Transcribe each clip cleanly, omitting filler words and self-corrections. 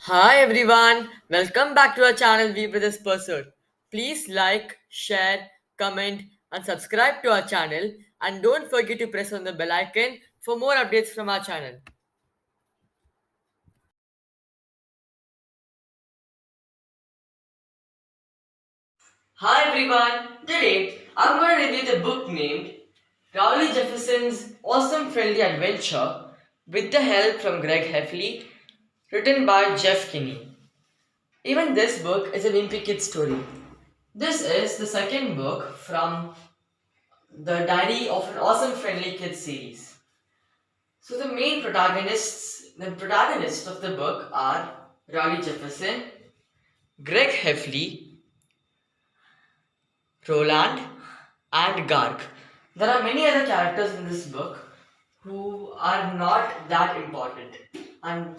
Hi everyone, welcome back to our channel We Brothers Pursuit. Please like, share, comment, and subscribe to our channel, and don't forget to press on the bell icon for more updates from our channel. Hi everyone, today I'm going to review the book named Rowley Jefferson's Awesome Friendly Adventure with the help from Greg Heffley, written by Jeff Kinney. Even this book is an Wimpy Kid story. This is the second book from the Diary of an Awesome Friendly Kid series. So the protagonists of the book are Rowley Jefferson, Greg Heffley, Roland, and Garg. There are many other characters in this book who are not that important, and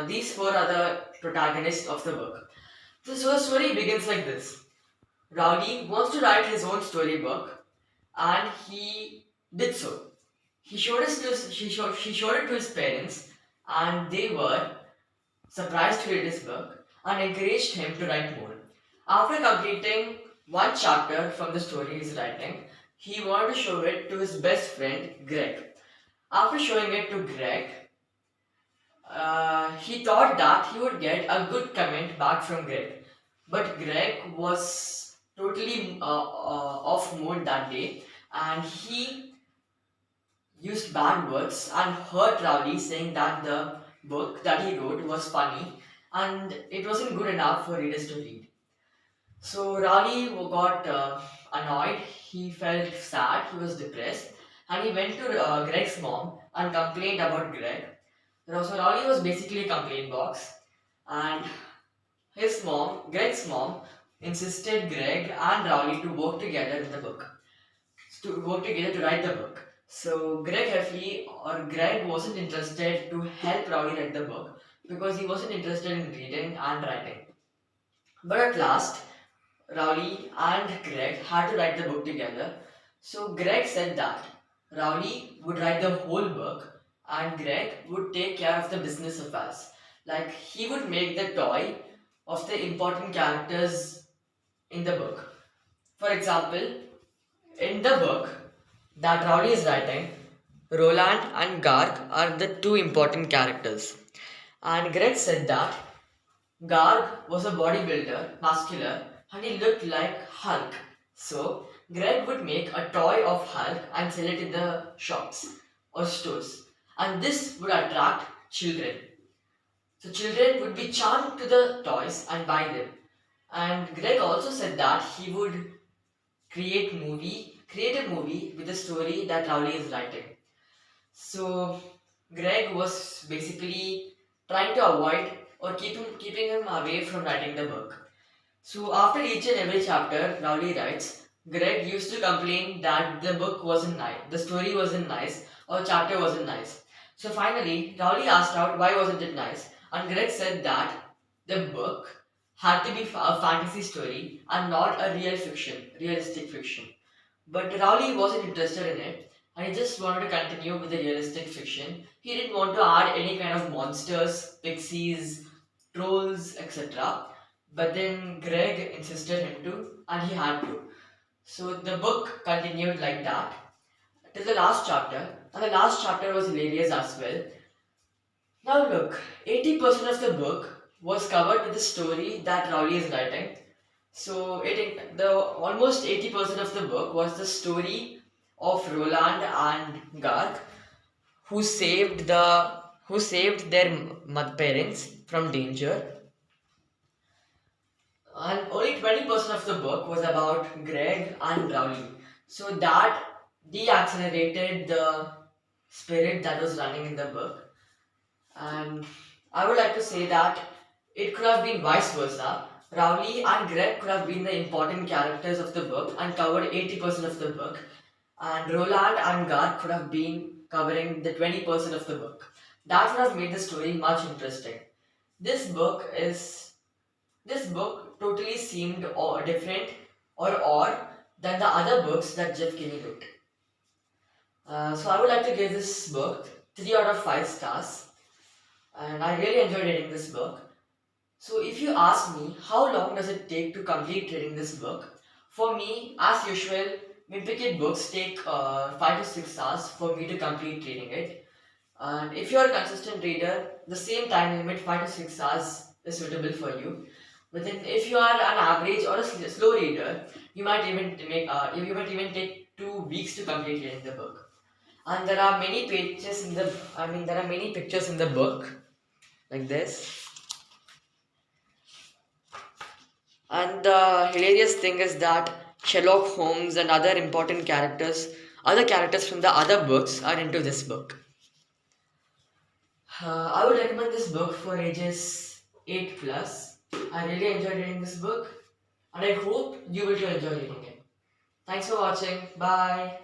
these four are the protagonists of the book. So the story begins like this. Rowley wants to write his own storybook, and he did so. He showed it to his parents, and they were surprised to read his book and encouraged him to write more. After completing one chapter from the story he's writing, he wanted to show it to his best friend Greg. After showing it to Greg, he thought that he would get a good comment back from Greg. But Greg was totally off mood that day, and he used bad words and hurt Rowley, saying that the book that he wrote was funny and it wasn't good enough for readers to read. So Rowley got annoyed, he felt sad, he was depressed, and he went to Greg's mom and complained about Greg. So Rowley was basically a complaint box, and Greg's mom, insisted Greg and Rowley to work together in the book, to work together to write the book. So Greg wasn't interested to help Rowley write the book because he wasn't interested in reading and writing. But at last, Rowley and Greg had to write the book together. So Greg said that Rowley would write the whole book and Greg would take care of the business affairs. Like he would make the toy of the important characters in the book. For example, in the book that Rowley is writing, Roland and Garg are the two important characters. And Greg said that Garg was a bodybuilder, muscular, and he looked like Hulk. So Greg would make a toy of Hulk and sell it in the shops or stores. And this would attract children. So children would be charmed to the toys and buy them. And Greg also said that he would create a movie with the story that Rowley is writing. So Greg was basically trying to avoid or keeping him away from writing the book. So after each and every chapter Rowley writes, Greg used to complain that the book wasn't nice, the story wasn't nice, or chapter wasn't nice. So finally, Rowley asked out why wasn't it nice, and Greg said that the book had to be a fantasy story and not a realistic fiction. But Rowley wasn't interested in it, and he just wanted to continue with the realistic fiction. He didn't want to add any kind of monsters, pixies, trolls, etc. But then Greg insisted him to, and he had to. So the book continued like that till the last chapter, and the last chapter was hilarious as well. Now look, 80% of the book was covered with the story that Rowley is writing. So the almost 80% of the book was the story of Roland and Garth who saved their parents from danger, and only 20% of the book was about Greg and Rowley. So that deaccelerated the spirit that was running in the book. And I would like to say that it could have been vice versa. Rowley and Greg could have been the important characters of the book and covered 80% of the book, and Roland and Garth could have been covering the 20% of the book. That would have made the story much interesting. This book is this book totally seemed different or odd than the other books that Jeff Kinney wrote. So I would like to give this book 3 out of 5 stars, and I really enjoyed reading this book. So if you ask me how long does it take to complete reading this book, for me, as usual, mid books take 5 to 6 hours for me to complete reading it. And if you are a consistent reader, the same time limit 5 to 6 hours is suitable for you. But then if you are an average or a slow reader, you might even take 2 weeks to complete reading the book. And there are many pages in the there are many pictures in the book like this. And the hilarious thing is that Sherlock Holmes and other characters from the other books are into this book. I would recommend this book for ages 8 plus. I really enjoyed reading this book and I hope you will too enjoy reading it. Thanks for watching. Bye.